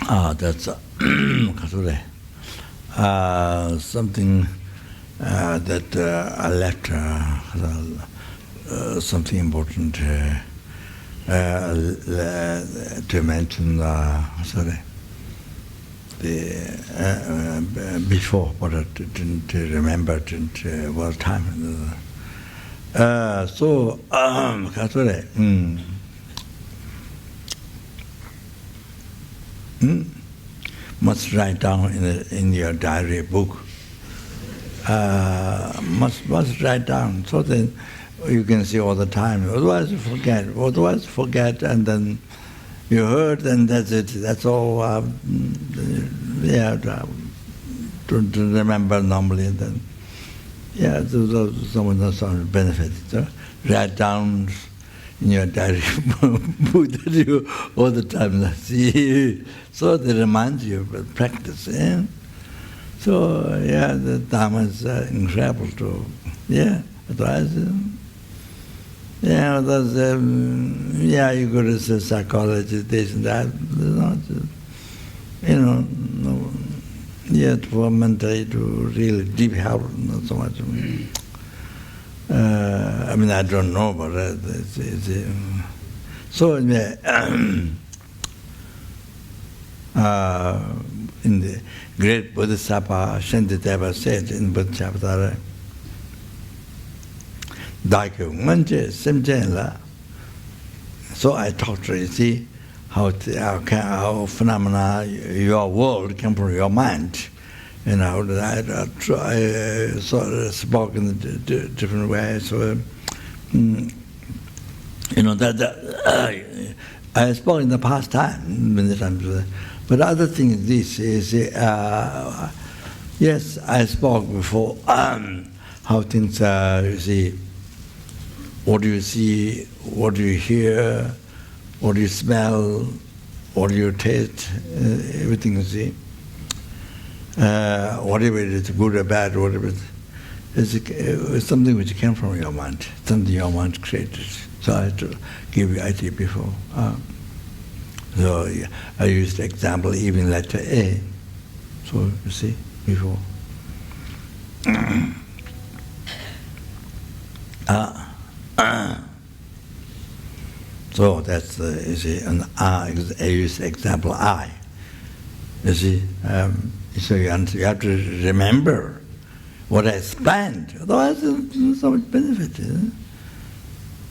That's something that I left something important to mention. Before, but I didn't remember, was time. Must write down in your diary book. Must write down so that you can see all the time. Otherwise you forget. And then you heard, and that's it. That's all. To remember normally. Then, some benefits. So write down in your diary book that you all the time see, so that reminds you of practice. So the Dharma is incredible too. Otherwise. You go to psychology, this and that. For mentally to really deep help, not so much. I don't know, but so in the great Bodhisattva Shantideva said in Bodhisattva, so I talked to you, see how phenomena, your world came from your mind. I sort of spoke in a different way. So, I spoke in the past time many times. But the other thing is this: yes, I spoke before how things are. You see. What do you see? What do you hear? What do you smell? What do you taste? Everything you see. Whatever it is, good or bad, whatever it is, it's something which came from your mind, something your mind created. So I had to give you idea before. So I used the example, even letter A. So you see, before. So that's you see, I use example I. You see, so you have to remember what I explained. Otherwise, there's so much benefit.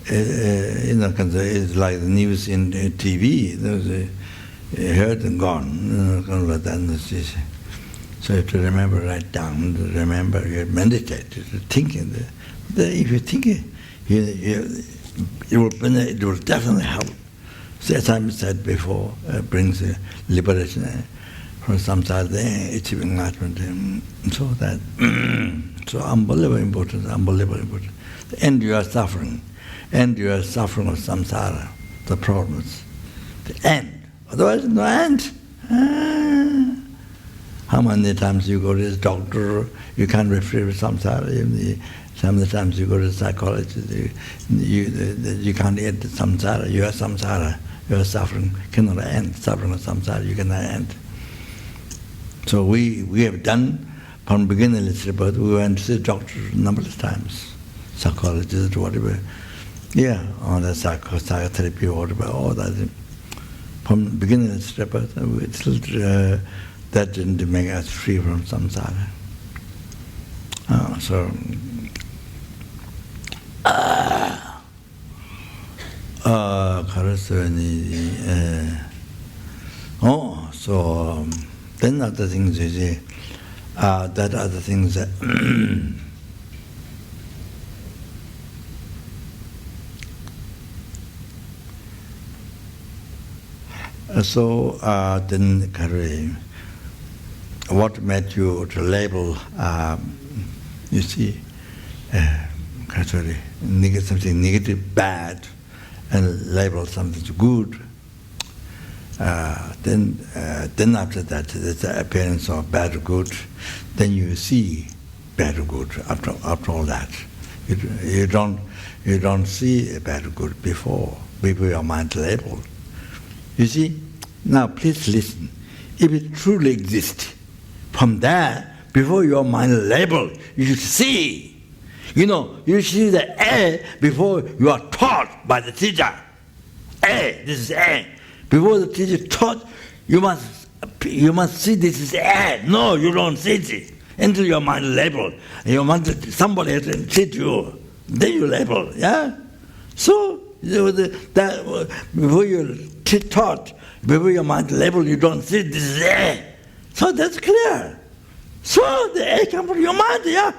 It's like the news in TV. There's heard and gone. So you have to remember, write down. Remember, you meditate, thinking. If you think it will definitely help. So as I said before, brings liberation from samsara, achieving enlightenment. So that, so unbelievable important. End your suffering. End your suffering of samsara, the problems. The end. Otherwise, no end. How many times you go to this doctor, you can't be free of samsara. Some of the times you go to the psychologist, you can't end the samsara. You are samsara. You are suffering. Cannot end. Suffering of samsara, you cannot end. So we have done from beginning. We went to the doctor a number of times, psychologist, whatever. On the psychotherapy, whatever. All that. From beginning, that didn't make us free from samsara. Then other things you see, that other things that then what made you to label, you see, something negative, bad, and label something good. Then after that, there's the appearance of bad or good. Then you see bad or good after all that. You don't see bad or good before your mind labeled. You see, now please listen. if it truly exists, from there, before your mind label, you should see. You see the A before you are taught by the teacher. A, this is A. Before the teacher taught, you must see this is A. No, you don't see it until your mind label. Somebody has to teach you. Then you label, yeah? So, before you taught, before your mind label, you don't see this is A. So that's clear. So the A comes from your mind, yeah?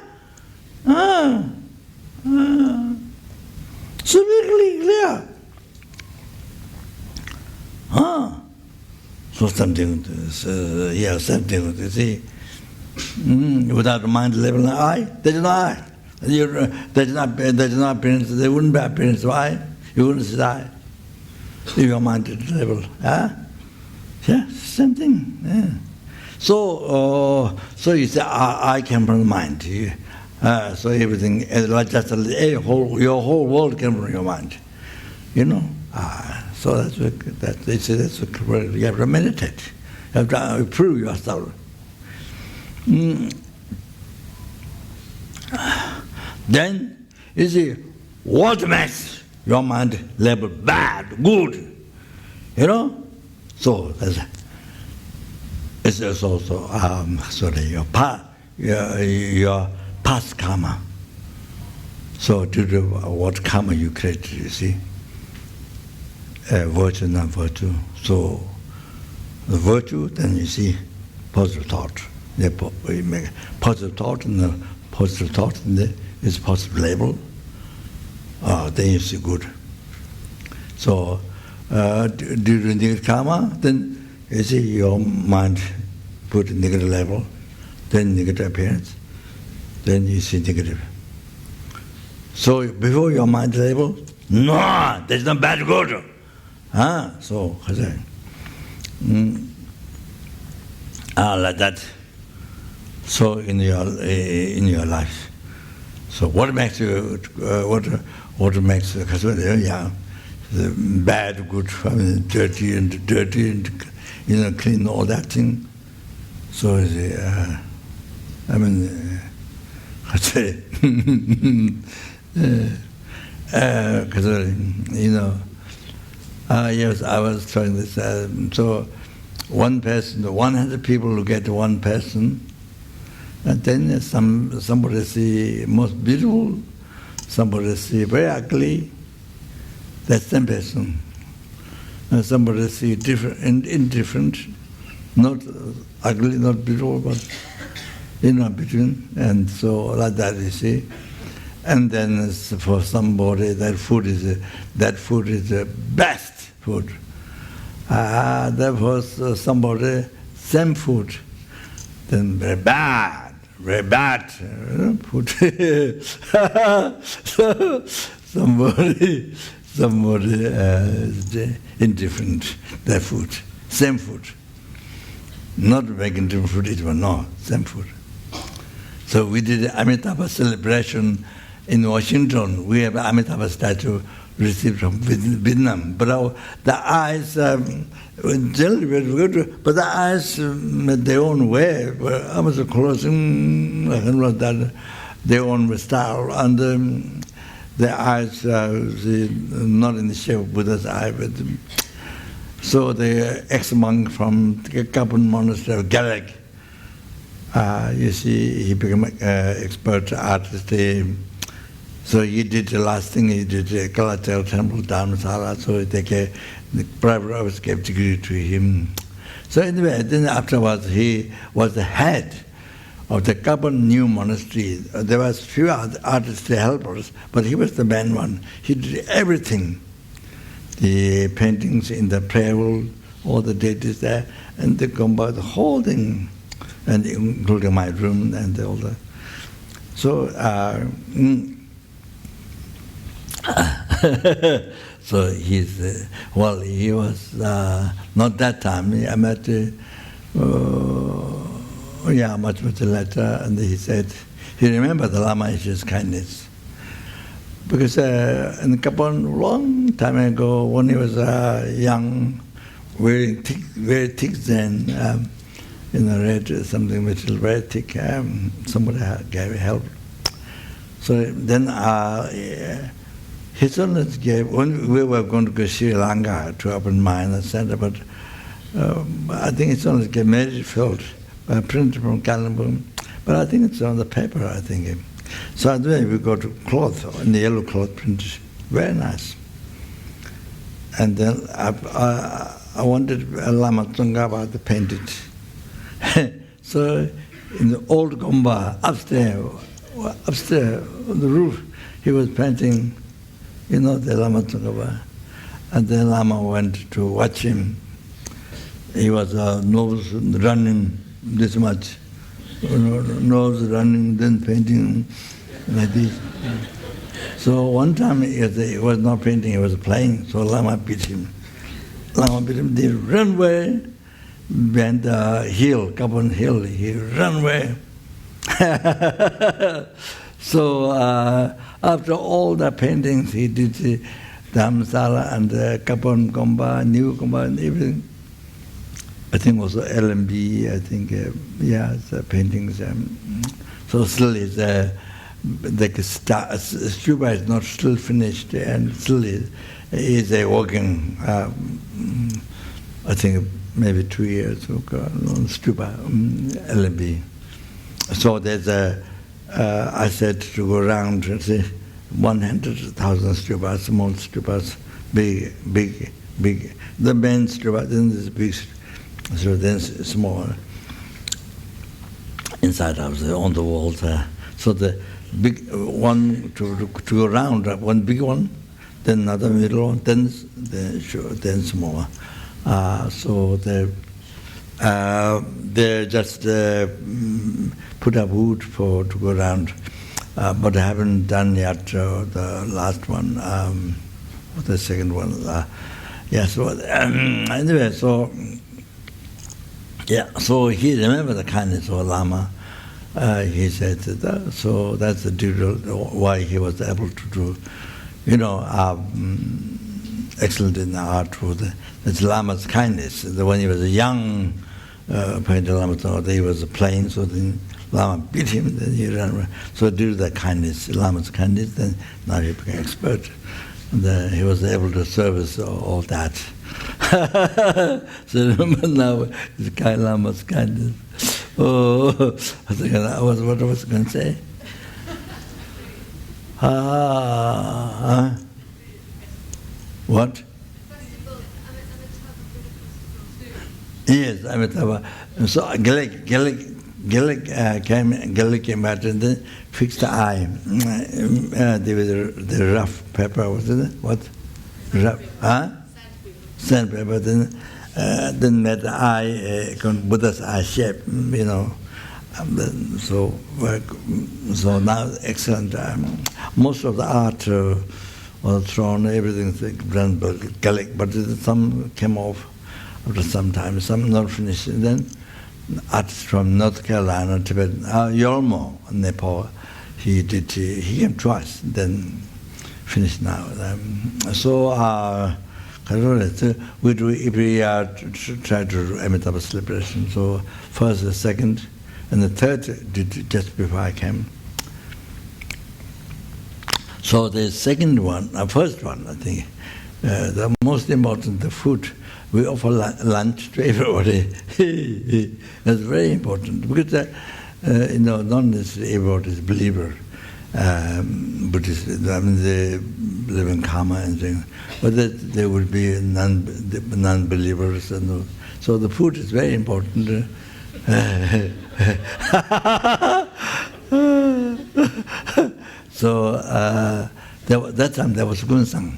So really clear. So something, something to see. Without the mind level of I, there is no I. There is no appearance, there wouldn't be appearance of I. You wouldn't see I. If your mind is level. Yeah, same thing. Yeah. So you say, I came from the mind. So everything, like just your whole world came from your mind. So that's where you have to meditate. You have to improve yourself. Then, you see, what makes your mind label bad, good? So it's also your past karma. So due to what karma you created, you see, virtue, non-virtue. So the virtue, then you see positive thought. You make positive thought, and the positive thought is positive label. Then you see good. So due to negative karma, then you see your mind put negative level, then negative appearance, then you see negative. So before your mind label, no, there's no bad good. So like that. So in your life. So what makes you what makes the bad, good, dirty and clean, all that thing. So yes, I was trying this. So one person, 100 people look at one person, and then somebody see most beautiful, somebody see very ugly. That's the same person. And somebody see different, indifferent, not ugly, not beautiful, but between. And so like that, you see. And then for somebody, that food is the best food. That was somebody, same food, then very bad food. So somebody indifferent, that food, same food. Not making different food, it was no, same food. So we did Amitabha celebration in Washington. We have Amitabha statue received from Vietnam. But the eyes, generally very good, but the eyes made their own way. I was closing, their own style, and the eyes not in the shape of Buddha's eye, but so the ex-monk from the Kapun monastery of Garrick, you see, he became an expert artist. So he did the last thing, he did the Kalatel temple, Dharmasala, so the private office gave degree to him. So anyway, then afterwards he was the head of the Kapun new monastery. There was few artists helpers, but he was the main one. He did everything. The paintings in the prayer hall, all the deities there, and they combined the whole thing, and including my room and all that. So, so he's, he was, not that time, I met, much later, and he said, he remembered the Lama Issue's kindness. Because in Kapon, long time ago, when he was young, very thick Zen, read something which is very thick. Somebody gave help. So then His Holiness gave, when we were going to go to Sri Lanka to open mine center, but I think His Holiness gave marriage felt printed from Kalimpong, but I think it's on the paper, I think. So anyway, we got cloth, in the yellow cloth printed, very nice. And then I wanted Lama Tsongkhapa to paint it. So in the old Gomba, upstairs on the roof, he was painting, the Lama Tsongkhapa. And then Lama went to watch him. He was nose running this much, nose running, then painting like this. So one time he was not painting, he was playing, so Lama beat him. They ran away, behind the hill, Kapon Hill, he ran away. So after all the paintings, he did Dhammasala and Kapon Gomba, New Gomba and everything. I think also LMB, I think, the paintings. So still is the stupa is not still finished, and still is working. I think maybe 2 years ago, stupa, LMB. So there's I said to go around and say 100,000 stupas, small stupas, big. The main stupa, then there's big. So then small inside house on the walls. So the big one to go around, one big one, then another middle one, then smaller. So they just put up wood to go around, but I haven't done yet the last one, or the second one. So anyway, so. Yeah, so he remembered the kindness of Lama. He said that, so that's the detail why he was able to do, excellent in the art. That's Lama's kindness. When he was a young painter, Lama thought he was playing, so then Lama beat him, then he ran away. So due to that kindness, Lama's kindness, then now he became expert. And he was able to service all that. So remember now, it's Kai Lama's kindness. Oh, what was I going to say? What? Yes, Amitabha. So Galik came out and then fixed the eye. The rough paper, wasn't it? What? Rough? Sandpaper. Then made the eye, Buddha's eye shape, So now excellent. Most of the art was thrown, everything's done by Galik, but some came off after some time, some not finished. And then artists from North Carolina, Tibet, Yolmo, Nepal, he came twice, then finished now. We do every year try to do Amitabha celebration. So first, the second, and the third did just before I came. So the second one, first one, I think, the most important, the food. We offer lunch to everybody. That's very important because not necessarily everybody is a believer. Buddhists, they live in karma and things, but there would be non-believers, and so the food is very important. So that time there was Gunsang,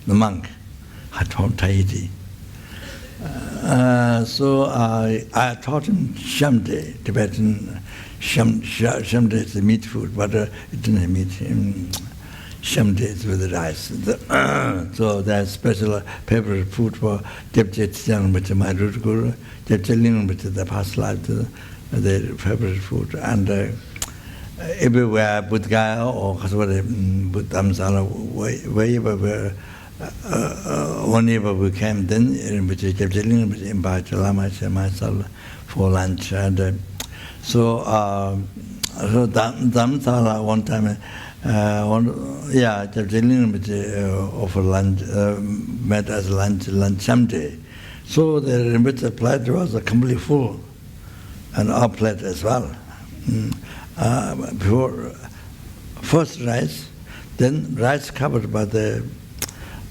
the monk, from Tahiti. So I taught him Shamde, Tibetan. Shamde is the meat food, but it didn't have meat. Shamde is with the rice. So there's special favorite food for Jebje Tsang, which is my root guru, Jebje Ling, which is the past life, their favorite food. And everywhere, Buddha or Buddhamsala, wherever one year we came, then Rinpoche invited Lama and myself for lunch. And so Dhammsala one time, offered lunch, met us lunch someday. So the Rinpoche plate was completely full, and our plate as well. Before first rice, then rice covered by the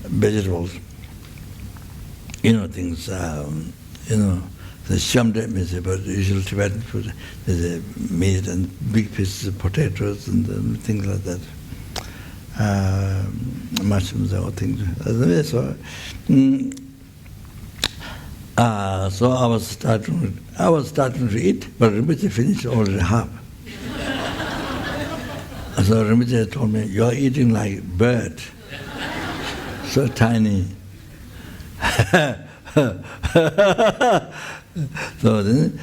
vegetables. Things, the shamde means about usual Tibetan food. There's meat and big pieces of potatoes and things like that. Mushrooms or things. So I was starting to eat, but Rinpoche finished already half. So Rinpoche told me, "You're eating like bird, so tiny." So then,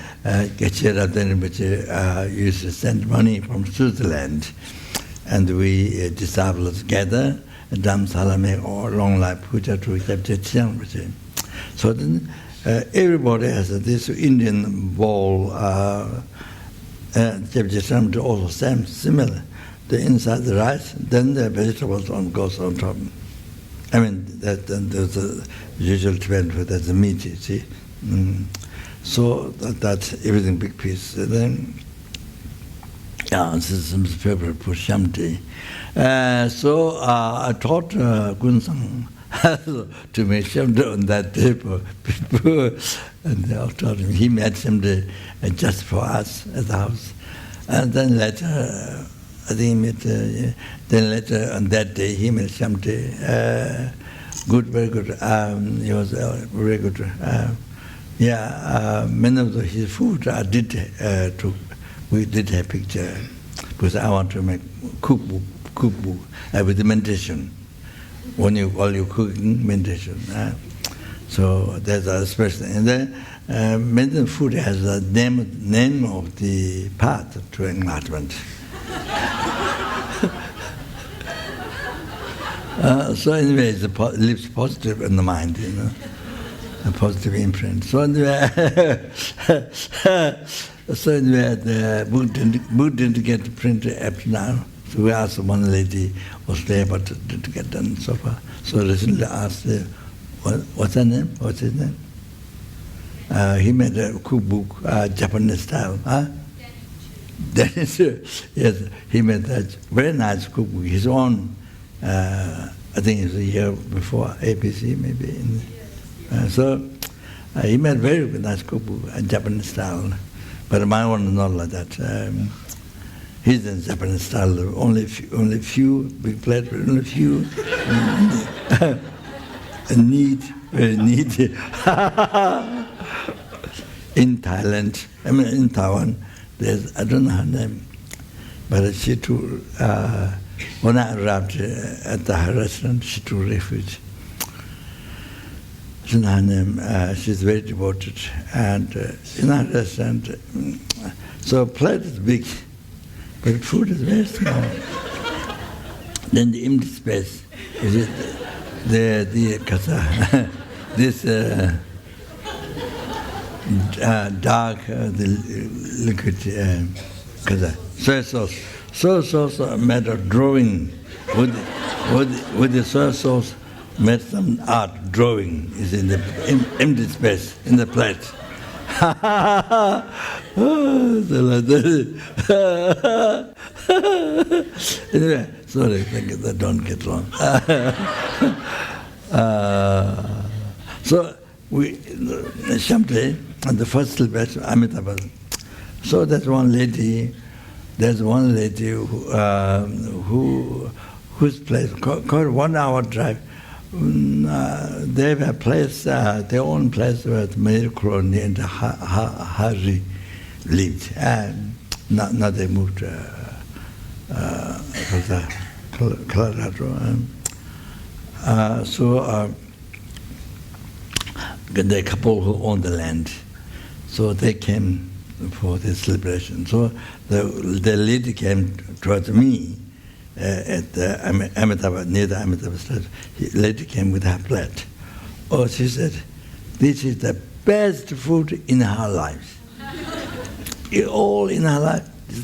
Gechera Rinpoche used to send money from Switzerland, and we disciples together, Dhammsala make long life puja to Rinpoche. So then, everybody has this Indian bowl. Rinpoche also similar. The inside the rice, then the vegetables goes on top. I mean, there's the usual Tibetan food, that's the meat, you see. So that's everything big piece. Then, this is some favorite for Shamti. So I taught Gunsang to make Shamti on that day for people. And I taught him, he made Shamti just for us at the house. And then later, I think he made, then later on that day, he made Shamti. Good, very good. He was very good. Many of his food I did took. We did have picture because I want to make cookbook with the meditation. When while you cooking meditation, so there's a special. And then meditation food has the name of the path to enlightenment. So anyway, it lives positive in the mind, a positive imprint. So anyway, the book didn't get printed up now. So we asked one lady was there, but didn't get done so far. So recently asked, what's her name? What's his name? He made a cookbook, Japanese style. Yes, he made a very nice cookbook, his own. I think it's a year before ABC, maybe. So he made very nice cookbook, Japanese style. But my one is not like that. He's in Japanese style. Only few big plates, only few neat, very neat. In Thailand, in Taiwan, there's, I don't know her name, but she too. When I arrived at the restaurant, she took refuge. Her name, she's very devoted. And in our restaurant, so plate is big, but food is very small. Then the empty space, is it the kasa, this dark, the liquid kasa, soy sauce. Soy sauce made a drawing with the soy sauce made some art drawing is in the empty space in the plate. Anyway, sorry, that don't get wrong. So we Shamte and the first batch Amitabha. So there's one lady whose place called 1 hour drive. They have a place, their own place where Mayukro and Hari lived. Now they moved to Colorado. So the couple who owned the land, so they came for this celebration. So the lady came towards me at Amitabha, near the Amitabha statue. A lady came with her plate. Oh, she said, this is the best food in her life. All in her life, this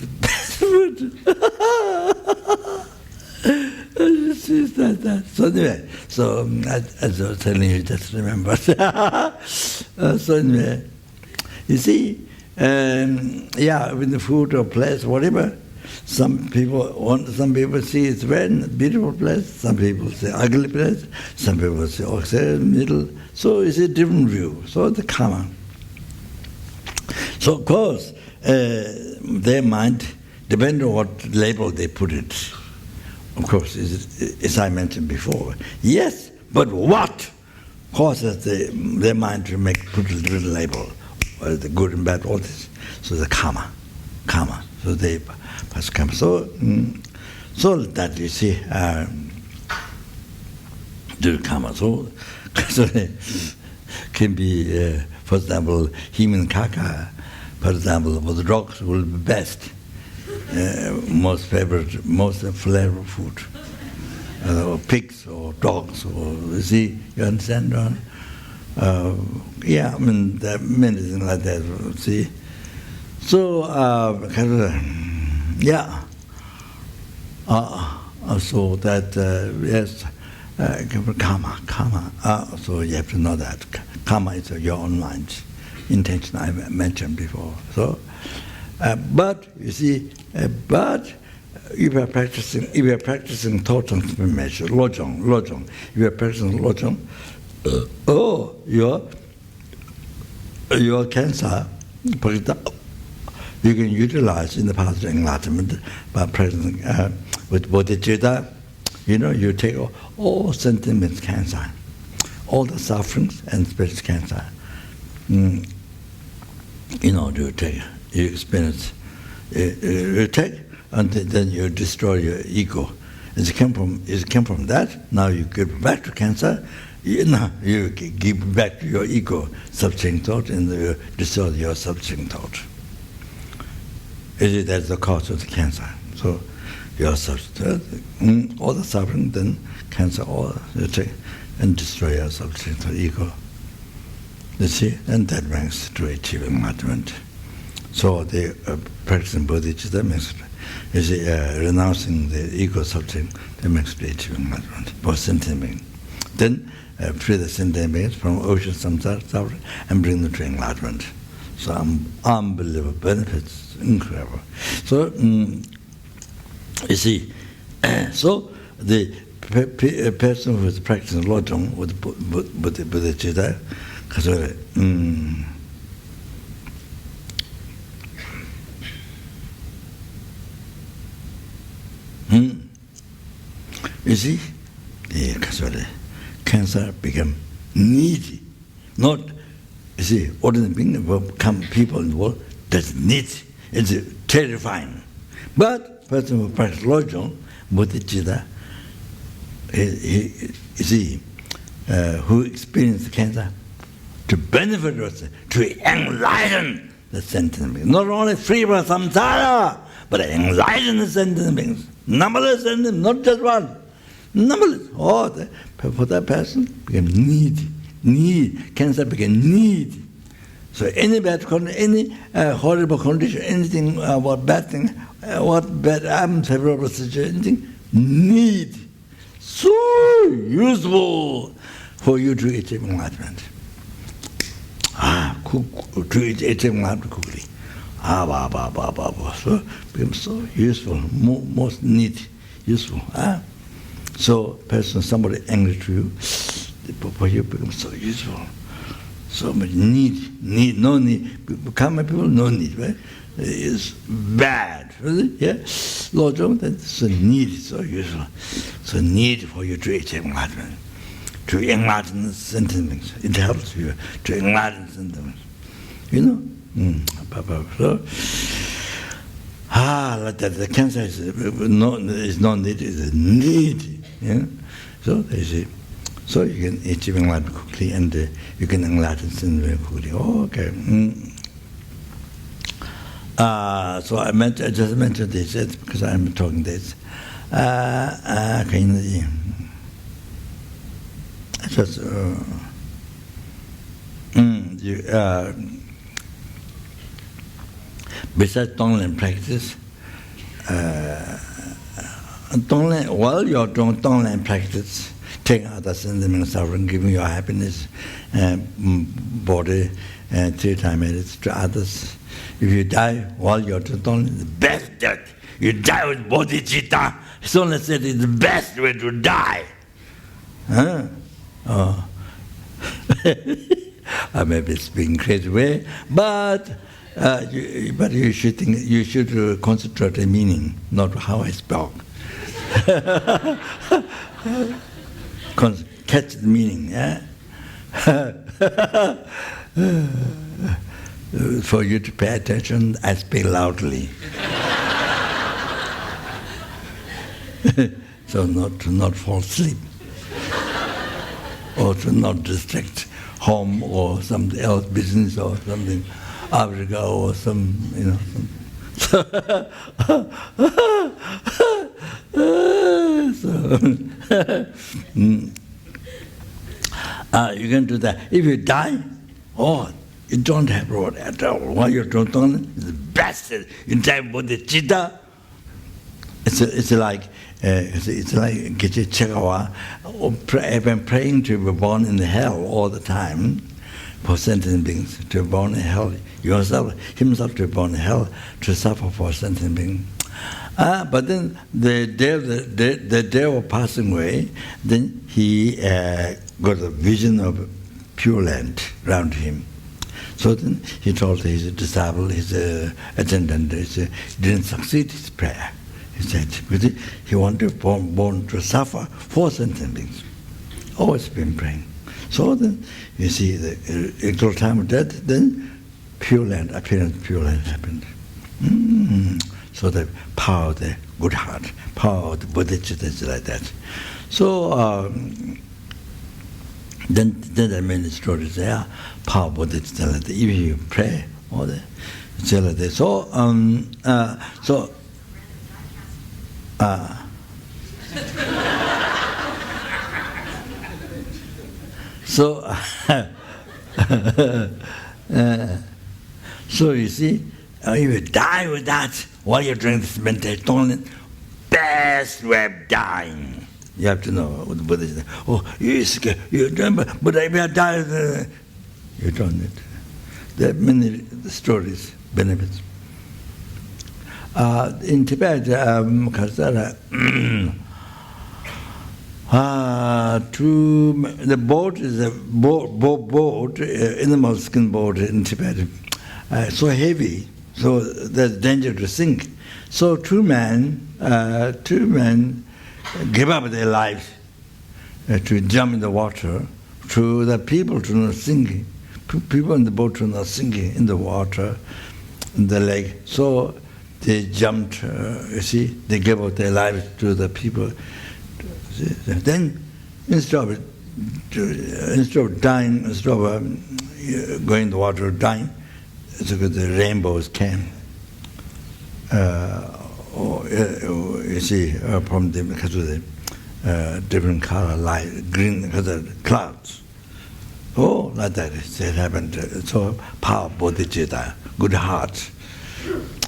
is the best food. So anyway, as I was telling you, just remember. So anyway, you see, with the food or place, whatever, some people see it's very beautiful place, some people say ugly place, some people say middle. So it's a different view. So the karma. So of course, their mind depends on what label they put it. Of course, as I mentioned before, yes, but what causes their mind to put a little label, the good and bad, all this? So the karma. So they pass karma. So that you see, do karma. So can be, for example, human caca. For example, for the dogs will be best. Most favorite, most flavorful food, or pigs or dogs, or you see, you understand? There are many things like that. See, so so that yes, karma. So you have to know that karma is your own mind, intention I mentioned before. So. But you see, if you are practicing thought transformation, lojong. If you are practicing lojong, your cancer, you can utilize in the path of enlightenment by practicing with bodhichitta. You take all sentient cancer, all the sufferings and spiritual cancer. You take. You experience, you take, and then you destroy your ego. It came from that. Now you give back to cancer. You give back to your ego, subject thought, and you destroy your subject thought. That's the cause of the cancer. So your subject, all the suffering, then cancer, all you take and destroy your subject thought, ego. You see, and that brings to achieving enlightenment. So the practicing bodhichitta means renouncing the ego subject, that makes the achieving enlightenment for sentient beings. Then free the sentient beings from ocean samsara suffering and bring them to enlightenment. So unbelievable benefits, incredible. So you see, so the person who is practicing lojong with bodhichitta, you see, the cancer become needy. Not, you see, ordinary beings become people in the world that's needy. It's terrifying. But person who practices lojong, bodhichitta, you see, who experienced cancer, to benefit us, to enlighten the sentient beings. Not only free from samsara, but enlighten the sentient beings. Numberless sentient, not just one. Numberless. For that person became need. Cancer became need. So any bad condition, any horrible condition, anything, what bad thing, what bad unfavorable situation, anything, need. So useful for you to achieve enlightenment. To achieve enlightenment quickly. So become so useful, most need, useful. So person, somebody angry to you, for you become so useful. So much need, no need. Common people, no need, right? It's bad, really? Yeah? Lojong, that's so need, so useful. So need for you to achieve enlightenment. To enlighten the sentient beings. It helps you to enlighten the sentient beings. You know? So, like that, the cancer is not need, it's a need. Yeah? So they say, so you can achieve enlightenment quickly, and you can enlighten sin very quickly. Okay. So I just mentioned this because I'm talking this. just besides Tonglen practice, while you're doing Tonglen practice, taking others in the suffering, giving your happiness, body, 3 times minutes to others. If you die while you're doing Tonglen, the best death. You die with bodhichitta. Someone said it's the best way to die. Huh? Oh. I may be speaking crazy way, but you should think, you should concentrate on the meaning, not how I spoke. Catch the meaning. Yeah? For you to pay attention, I speak loudly. So not to not fall asleep, or to not distract home or something else, business or something, Africa or some, you can do that. If you die, you don't have road at all. While you're doing it's the best. You die with the bodhichitta. It's like Geshe Chekawa, I've been praying to be born in hell all the time for sentient beings, to be born in hell, himself to be born in hell, to suffer for sentient beings. But then the day of passing away, then he got a vision of Pure Land around him. So then he told his disciple, his attendant, he didn't succeed his prayer. He said, because he wanted to be born to suffer for sentient beings. Always been praying. So then, you see, the equal time of death, then Pure Land, appearance of Pure Land happened. So the power of the good heart, power of the bodhichitta is like that. So then the many stories there, power of bodhichitta like that. If you pray, all that, it's like that. So you see, if you die with that while you're doing this meditation, best way of dying. You have to know what the Buddha said. You're scared, you don't, but if you die, you don't need. There are many stories, benefits. In Tibet, the boat is a boat, animal skin boat in Tibet, so heavy, so there's danger to sink. So two men give up their lives to jump in the water, to the people to not sinking, people in the boat to not sinking in the water, in the lake. So they jumped, you see, they gave up their lives to the people. Then, instead of dying, instead of going in the water dying, it's because the rainbows came. You see, from the, because of the different color light, green, because of the clouds. Like that, it happened. So, power, bodhichitta, good heart.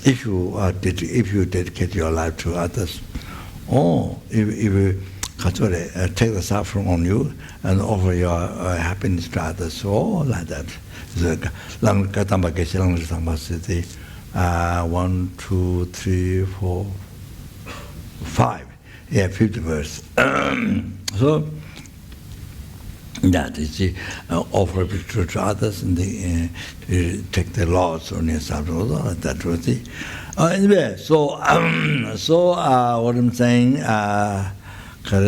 If you dedicate your life to others, if you take the suffering on you and offer your happiness to others, like that. 1, 2, 3, 4, 5. Yeah, 5th verse. So that is offer picture to others and they take the laws on yourself. That was it. Anyway, so what I'm saying, so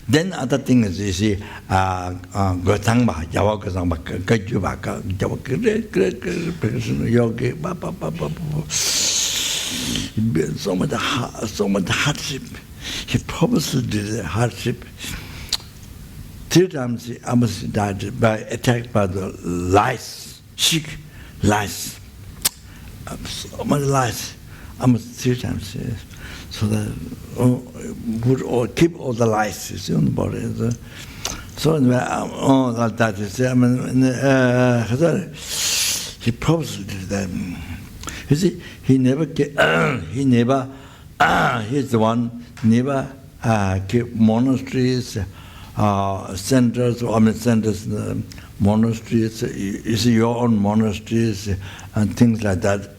then other thing is, you see, so much hardship. He purposely did hardship. 3 times he almost died attacked by the lice, sick lice. So many lice, almost 3 times. So that keep all the lice on the body. So that is, he purposely did that. You see, he's the one never keep monasteries, centers, monasteries, you see your own monasteries and things like that,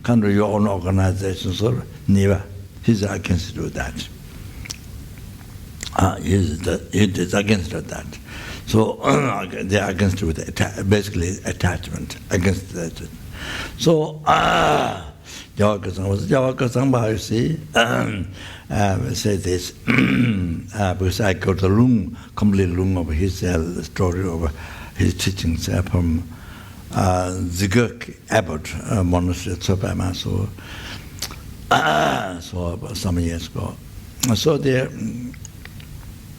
kind of your own organization, so never. He's against do that. He is against that. So they are against with basically attachment, against that. So Javaka you see, say this, because I got the complete room of his story of his teachings from Ziguk Abbot Monastery, so some years ago. So there,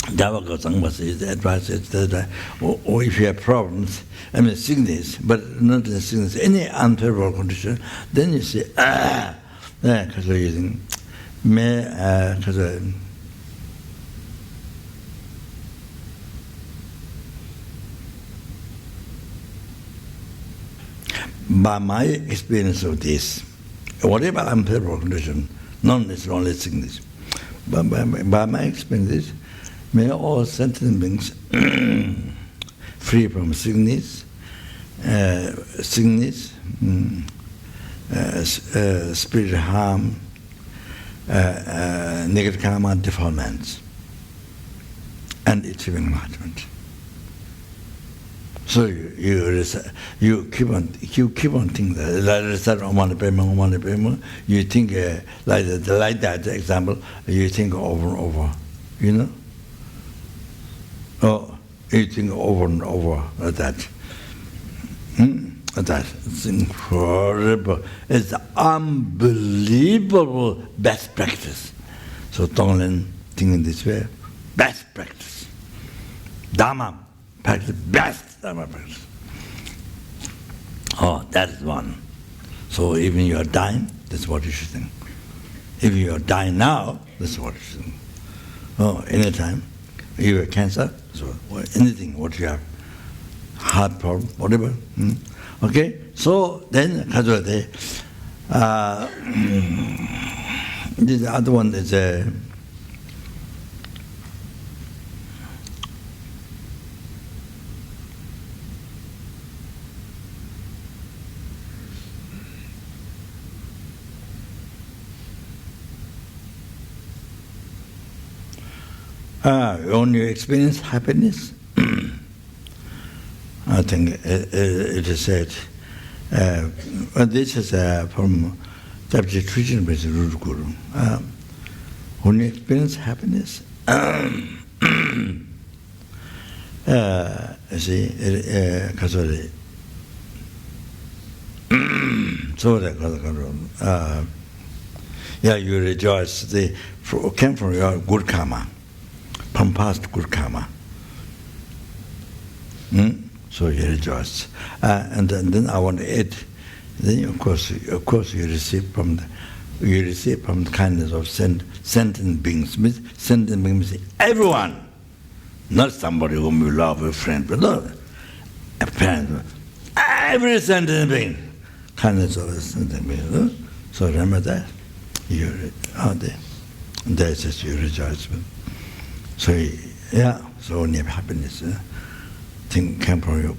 Javaka his advice is that if you have problems, sickness, but not the sickness, any unfavorable condition, then you say, because you're using, by my experience of this, whatever unfavorable condition, not necessarily sickness, but by my experience, may all sentient beings free from sickness, spirit harm, negative karma, defilements, and achieving enlightenment. So you keep on thinking that. You think like that example. You think over and over, you know. Oh, you think over and over like that. That's incredible. It's unbelievable best practice. So Tonglen think in this way, best practice. Dharma practice, best Dharma practice. Oh, that is one. So even you are dying, that's what you should think. If you are dying now, that's what you should think. Oh, anytime. You have cancer, so anything, what you have, heart problem, whatever. Okay, so then, this other one is when you experience happiness, I think it is said, this is from Tapji Trijin with Rudu Guru. When you experience happiness, see, you rejoice. They came from your good karma, from past good karma. So you rejoice, and then I want to add. Then of course you receive from the kindness of sentient beings. Sentient beings, everyone, not somebody whom you love, a friend, but not a parent. Every sentient being, kindness of a sentient being. So remember that you are there. That's just you rejoice with. So so when you have happiness. Thing came from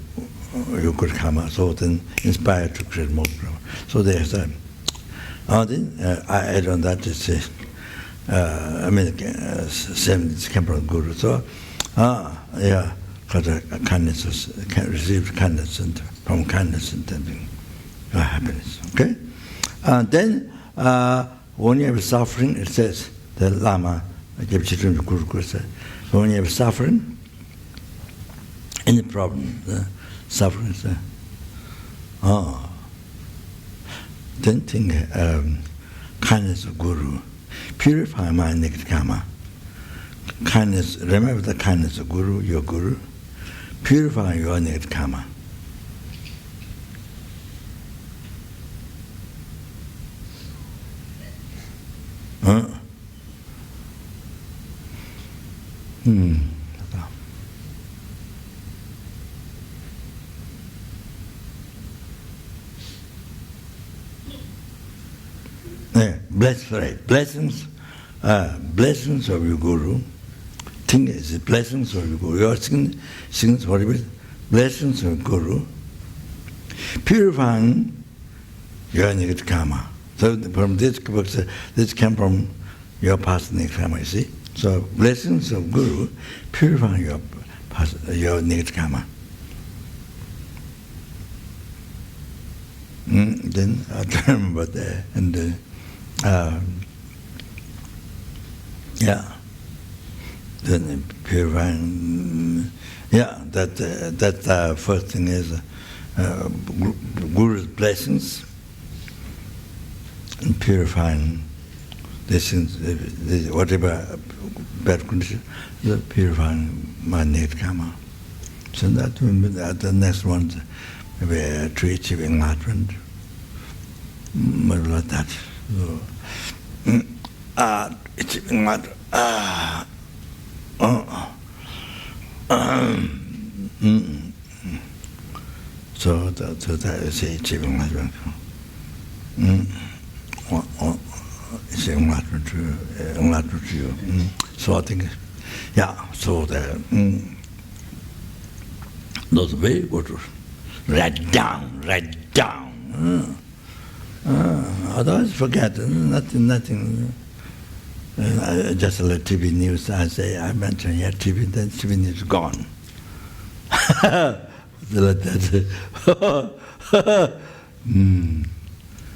your good karma, so then inspired to create more karma. So there's then I add on that to say, same came from Guru. So because kindness can receive kindness from kindness and then happiness. Okay, then when you have suffering, it says the Lama gave children to Guru said, when you have suffering. Any problem, the suffering, then think kindness of Guru, purify my negative karma. kindness, remember the kindness of Guru, your Guru, purifying your negative karma. Huh? Yeah, blessings of your Guru. Think is blessings of your Guru. Your sins whatever, blessings of Guru, purifying your negative karma. So from this came from your past negative karma. You see. So blessings of Guru, purifying your negative karma. Then I don't remember that, and then purifying. That first thing is Guru's blessings and purifying these things, whatever bad condition, purifying my negative karma. So that the next one, maybe to achieve enlightenment, maybe like that. So, achieving enlightenment. So that is achieving enlightenment. It's enlightenment to you. So I think, so that those very good. Write down. Otherwise forget, nothing. Just like TV news, I mention TV, then TV news is gone. Like that.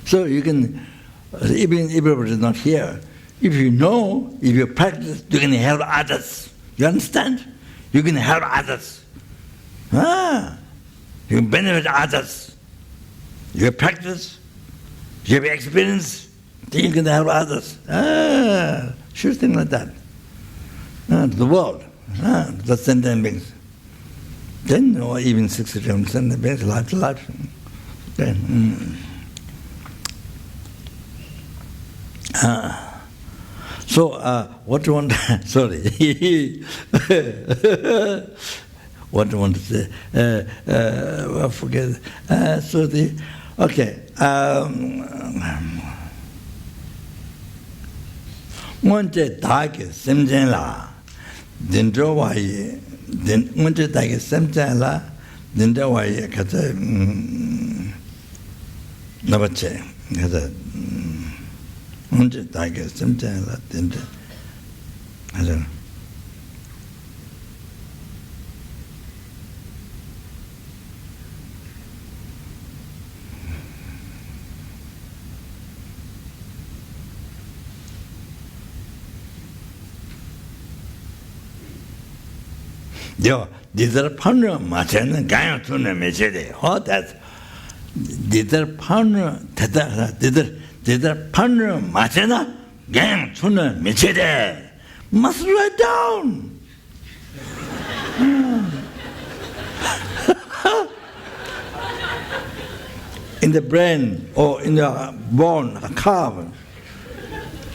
So you can, even if everybody is not here, if you know, if you practice, you can help others. You understand? You can help others. You can benefit others. You practice, you have experience, then you can help others. Sure thing like that. The world, the sentient beings. Then, or even 67 sentient beings, life to life. Then, so, what do you want to, sorry. What do you want to say? I forget. Okay. One day, Dagi, Sentient La, Dindro Wai, one day, Dagi, Sentient La, Dindro Wai, Kata Navache, Kata one day, Dagi, Sentient La, Dindro. I don't know. These partner matching Gaya to the Mechede. Oh, that these partner partner matchena Gaya to the Mechede. Must write down. In the brain or in the bone, a carve.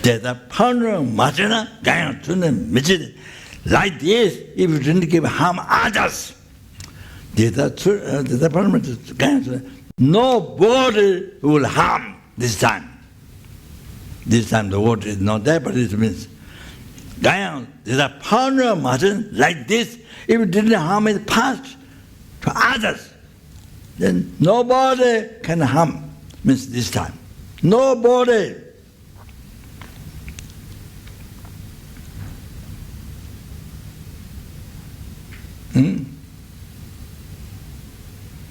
There's a partner matchena Gaya to the Mechede. Like this, if you didn't give harm others, nobody will harm this time. This time the word is not there, but it means there's a partner mutton like this. If you didn't harm it past to others, then nobody can harm. Means this time. Nobody.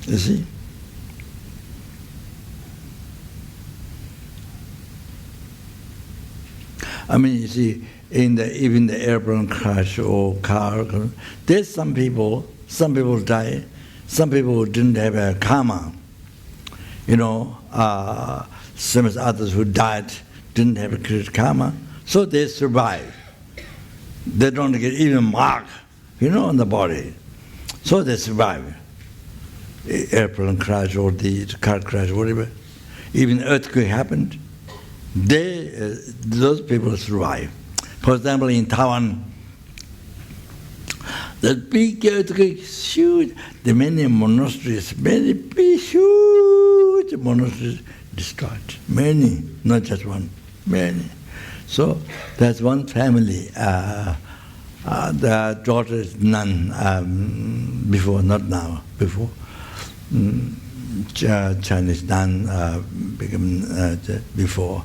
You see? I mean, you see, even the airplane crash or car, there's some people die, some people didn't have a karma. Same as others who died didn't have a great karma, so they survive. They don't get even mark, on the body. So they survive. Airplane crash or the car crash, whatever. Even earthquake happened. Those people survive. For example, in Taiwan, the big earthquake, huge, the many monasteries, many big, huge monasteries destroyed. Many, not just one, many. So there's one family, the daughter is nun, before, not now, before. Chinese nun became before.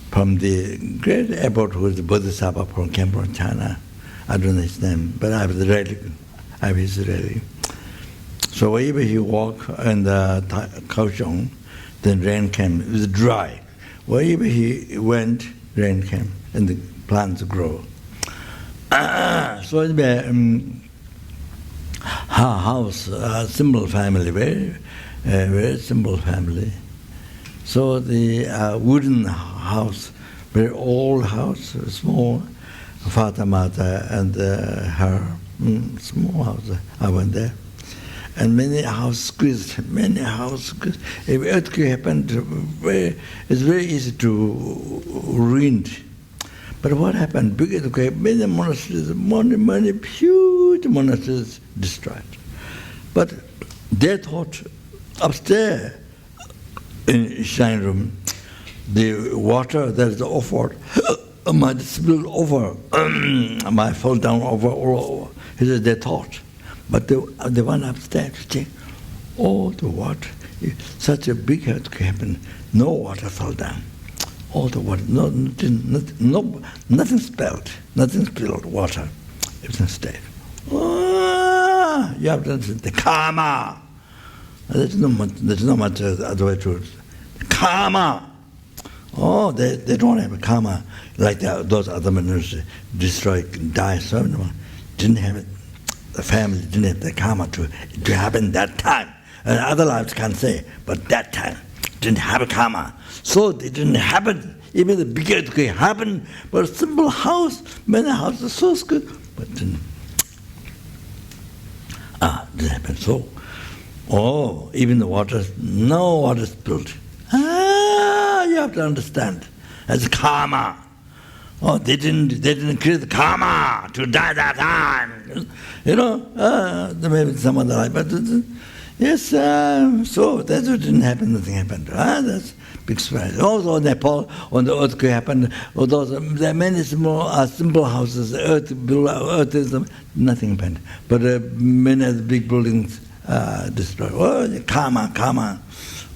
From the great abbot who is the Bodhisattva came from China. I don't know his name, but I have his relic. So wherever he walked in the Kaohsiung, then rain came. It was dry. Wherever he went, rain came, and the plants grow. So it's her house, a simple family, very simple family. So the wooden house, very old house, small, father, mother, and her small house. I went there. And many houses squeezed. If earthquake happened, it's very easy to ruin. But what happened? Big earthquake, many monasteries, many huge monasteries destroyed. But they thought upstairs in shrine room, the water that is offered might spill over, might fall down over. He said they thought. But the one upstairs checked, all the water, such a big earthquake happened, no water fell down. All the water, nothing spilled water. Everything stayed. Oh, you have to understand the karma. There's not much other way to it. Karma. Oh, they don't have a karma like those other miners destroy, die, so no, didn't have it. The family didn't have the karma to happen that time. And other lives can't say, but that time didn't have a karma. So it didn't happen. Even the big earthquake happened, but a simple house, many houses, so good, but didn't happen. So, even the water, no water spilled. You have to understand. That's karma. Oh, they didn't create the karma to die that time. There may be some other life, but yes, so that's what didn't happen, nothing happened. That's big surprise. Also Nepal, when the earthquake happened, there are many small, simple houses, earth is, nothing happened. But many of the big buildings destroyed. Oh, karma.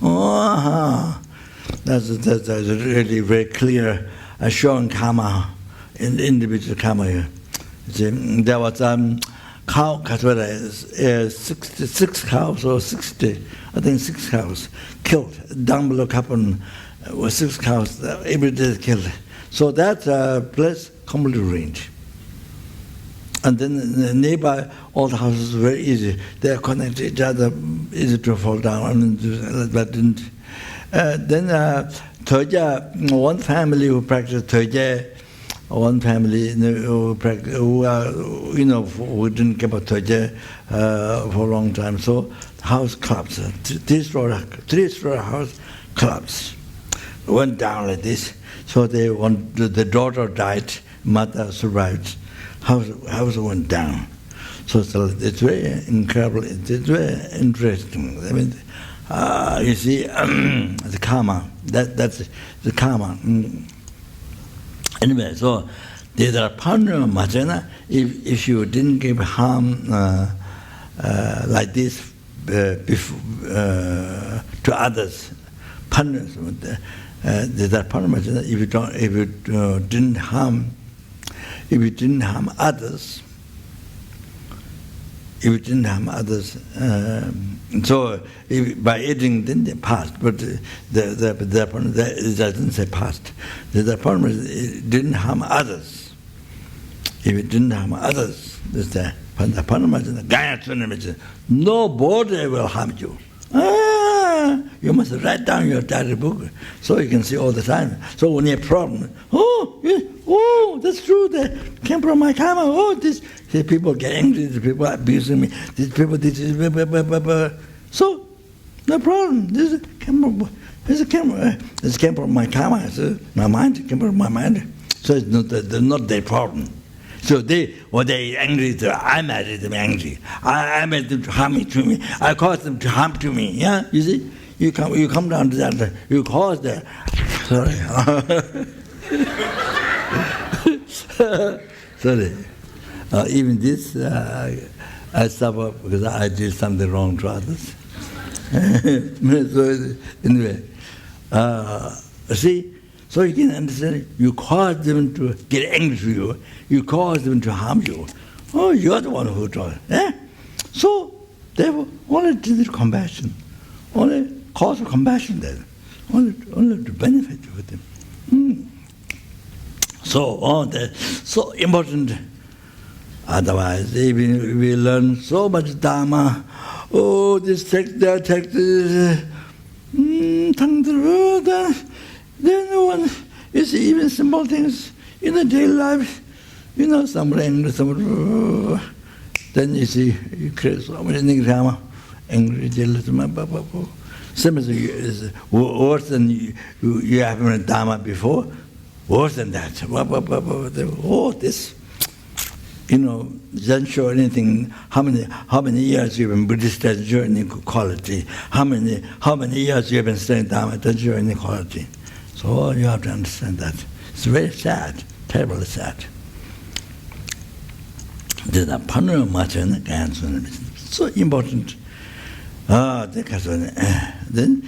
Oh, that's really very clear, showing karma, in individual karma here. There was cow, 66 cows or 60, I think 6 cows killed. Down below Kapun was 6 cows, every day killed. So that place completely ruined. And then nearby, all the houses were very easy. They are connected to each other, easy to fall down. But didn't. Then Toja, one family who practiced Toja, one family who didn't keep a Toja for a long time. So house collapsed. Three-story house collapsed. Went down like this. So the daughter died, mother survived. House went down. So it's very incredible. It's very interesting. I mean, you see, the karma. That's the karma. Anyway, so there's a partner Majana. If you didn't give harm like this to others, partners. There's a partner Majana. If you didn't harm. If you didn't harm others, so by eating, then they passed. But the point doesn't say passed. The point is didn't harm others. If it didn't harm others, the point nobody will harm you. You must write down your diary book so you can see all the time. So when you have a problem, Oh, that's true. That came from my karma. Oh, these people get angry. These people are abusing me. These people, So, no problem. This came from my karma. So my mind came from my mind. So it's not their problem. So they angry. I made them angry. I made them harm to me. I caused them to harm to me. Yeah, you see, you come down to that. You cause that. Sorry. Sorry. Even this, I suffer because I did something wrong to others. So anyway, see. So you can understand, you cause them to get angry to you, you cause them to harm you. Oh, you're the one who taught. So, therefore, only to the compassion, only cause of compassion then, only to benefit with them. So, that's so important. Otherwise, even we learn so much Dharma, oh, this text, that text, then one, you see, even simple things in the daily life, some rain, some, then you see, you create so many drama, angry, jealous, same as worse than you have in a Dharma before, worse than that. Oh, this, doesn't show anything. How many years you've been Buddhist doesn't show any quality. How many years you've been studying Dharma doesn't show any quality. So you have to understand that. It's very sad, terribly sad. There's a panel much in the answer. So important. Then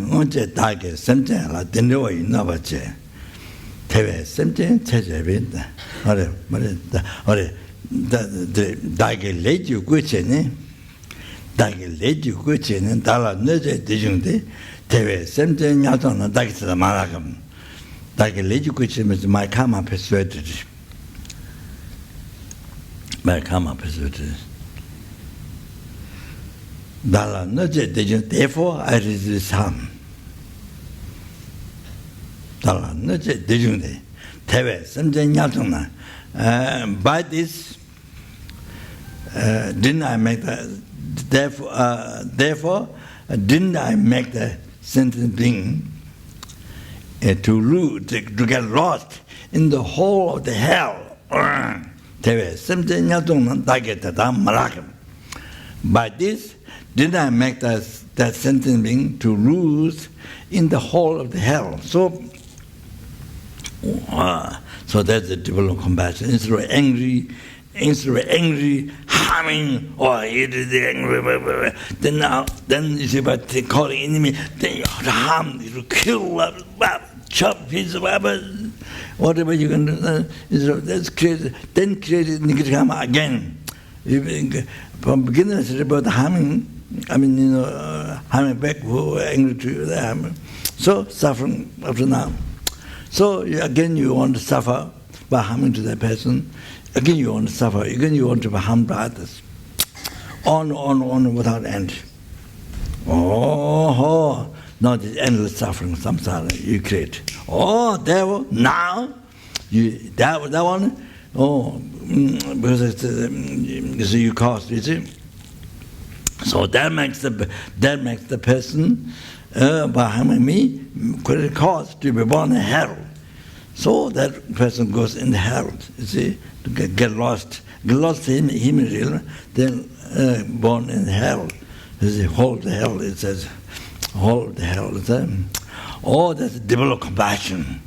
once target sentient la dinero innovace. Teve sentient tejebinda. Ore the target late you guchene. Target late you guchene dala neje dijungde. Teve sentient nyatona target malagam. Target late you guchene is my karma persuaded. My karma persuaded. Therefore, I resist harm. By this, didn't I make the therefore didn't I make the sentient being to get lost in the whole of the hell? By this, did I make that sentient being to lose in the whole of the hell? So that's the development of compassion. Instead of angry, harming, or angry, then you see, but they call the enemy, then you have to harm, you kill, chop pieces, whatever you can do. That's created, then created negative karma again. From beginning, it's about harming. Harming back who are angry to you, they're harming. So, suffering up to now. So, again, you want to suffer by harming to that person. Again, you want to suffer. Again, you want to harm to others. On, without end. Now this endless suffering, samsara, you create. Therefore, now, that one, because it's, you cause, you see. So that makes the person by harming me could cause to be born in hell. So that person goes in hell. You see, to get lost in him, then born in hell. You see, hold the hell. It says, hold the hell. It says, that's develop compassion.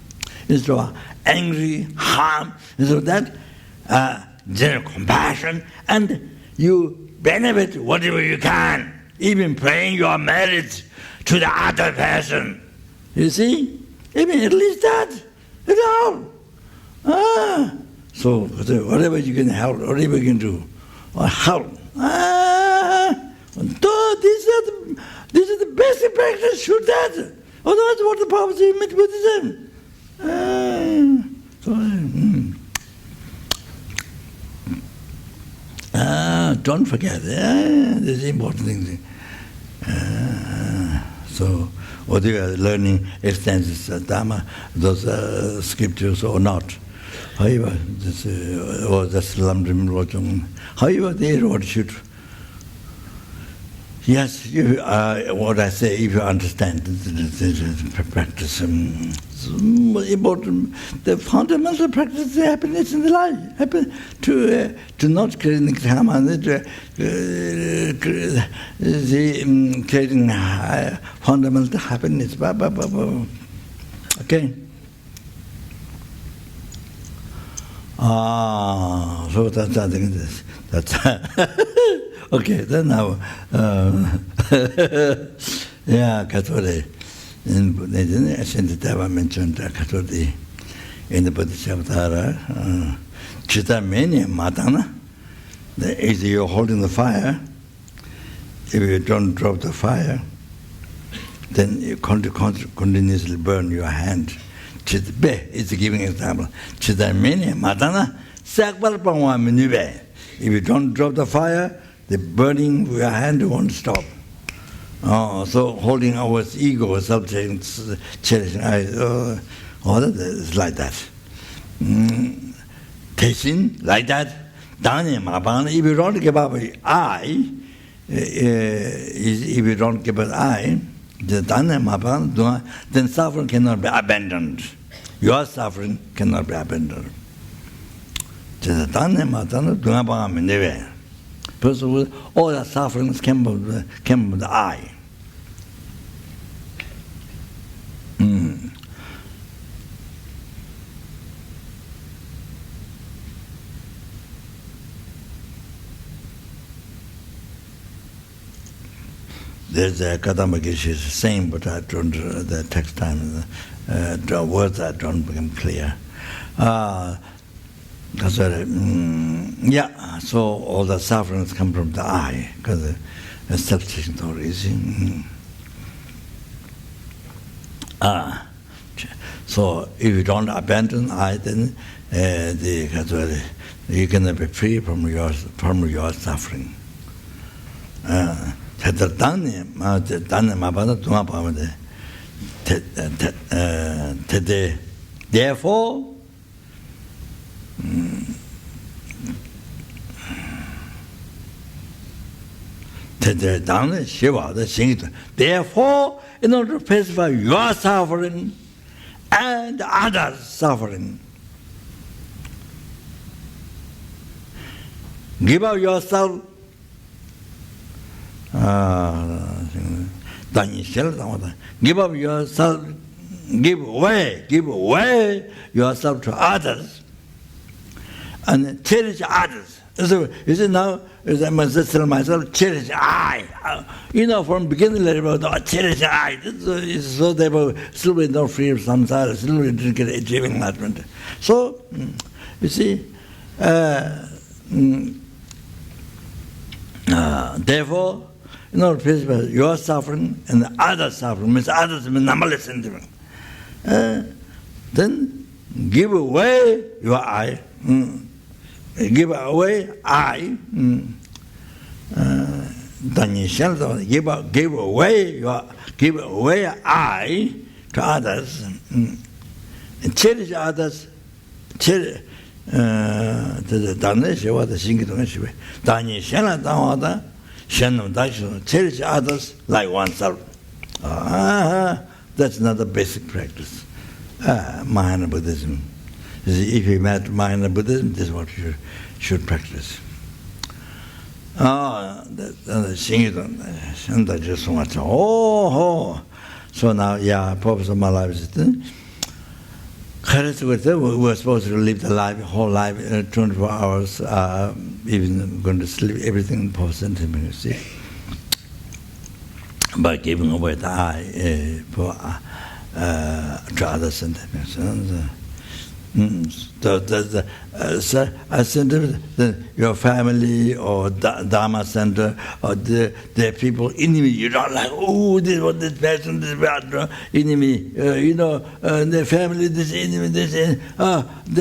Instead of angry, harm, instead of that, general compassion, and you benefit whatever you can, even praying your merits to the other person. You see? Even at least that, it all. So whatever you can help, whatever you can do, or help. This is the basic practice, should that. Otherwise, what the purpose of Buddhism? Don't forget, this is important thing. So whether you are learning extensions Dharma, those scriptures or not. However, this, or just Lamrim Lojong, however they wrote should. Yes, you, what I say, if you understand the practice, it's important. The fundamental practice is happiness in the life. Happen to not creating karma, creating fundamental happiness. Okay. So that's I think this. That's okay. Then now, yeah, Kathori. In Sentient mentioned Kathori in the bodhichitta. Chitta mania matana. If you're holding the fire, if you don't drop the fire, then you continuously burn your hand. Chitta is giving example. Chitta mania matana sakbal pangwa minube. If you don't drop the fire, the burning of your hand won't stop. So holding our ego, self-cherishing, all that is like that. Tasting like that. If you don't give up I, if you don't give up I, then suffering cannot be abandoned. Your suffering cannot be abandoned. First of all the sufferings came from the I. There's a Kadambagishi saying, but I don't, the text time, the words that don't become clear. That's yeah, so all the sufferings come from the I, because the self-teaching thought is. So if you don't abandon I, then you can be free from your suffering. Therefore, therefore, in order to pacify your suffering and others' suffering, give up yourself. Give up yourself. Give away yourself to others, and cherish others. So you see now, I must tell myself, cherish I. From beginning, cherish I. So they were still not free of samsara, still didn't get achieving enlightenment. So, you see, therefore, your suffering and the other suffering, means others means numberless sentiment. Then give away your I. Give away I. Give away I to others. And cherish others. Cherish. Cherish others like oneself. That's not the basic practice. Mahayana Buddhism. If you met Mahayana Buddhism, this is what you should practice. So now, yeah, purpose of my life is we were supposed to live the life, whole life, 24 hours, even going to sleep, everything for sentiments, you see. By giving away the I to other sentiments. Your family or Dharma center or the people, enemy, you don't like, this person, this bad enemy, the family, this enemy,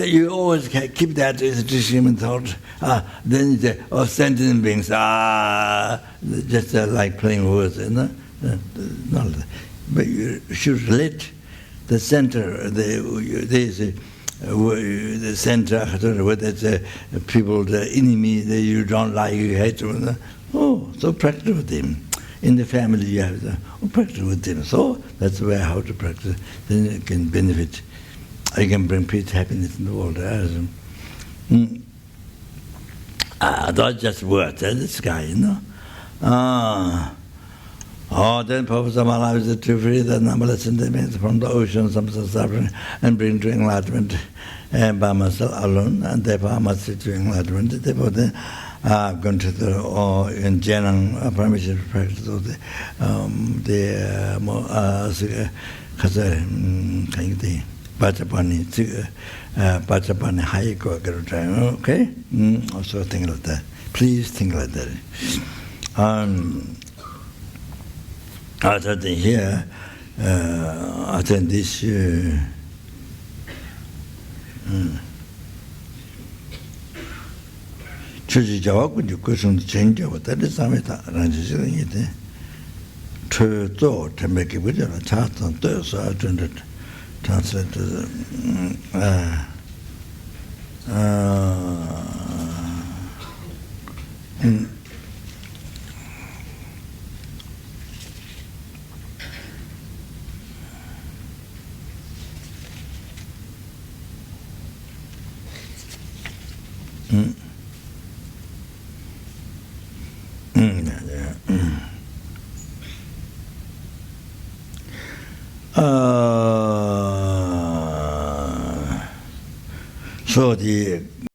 you always keep that as a human thought. Then you say, sentient beings, just like playing words, but you should relate the center, the center, whether it's people, the enemy that you don't like, you hate them. Oh, so practice with them. In the family, you have to practice with them. So that's where how to practice. Then you can benefit. You can bring peace, happiness in the world. Not just words, this guy, you know. Then Professor Malala is to free the numberless sentiments from the ocean, some suffering, and bring to enlightenment by myself alone, and therefore I must to enlightenment. Therefore, then I've gone to the in general permission to practice of the Pachapani high go okay? Also think like that. Please think like that. Other than here, I think this Chuji Jawaku, you question change of that is something that it. To do to make it with a chart on those, so I turned translate to the so the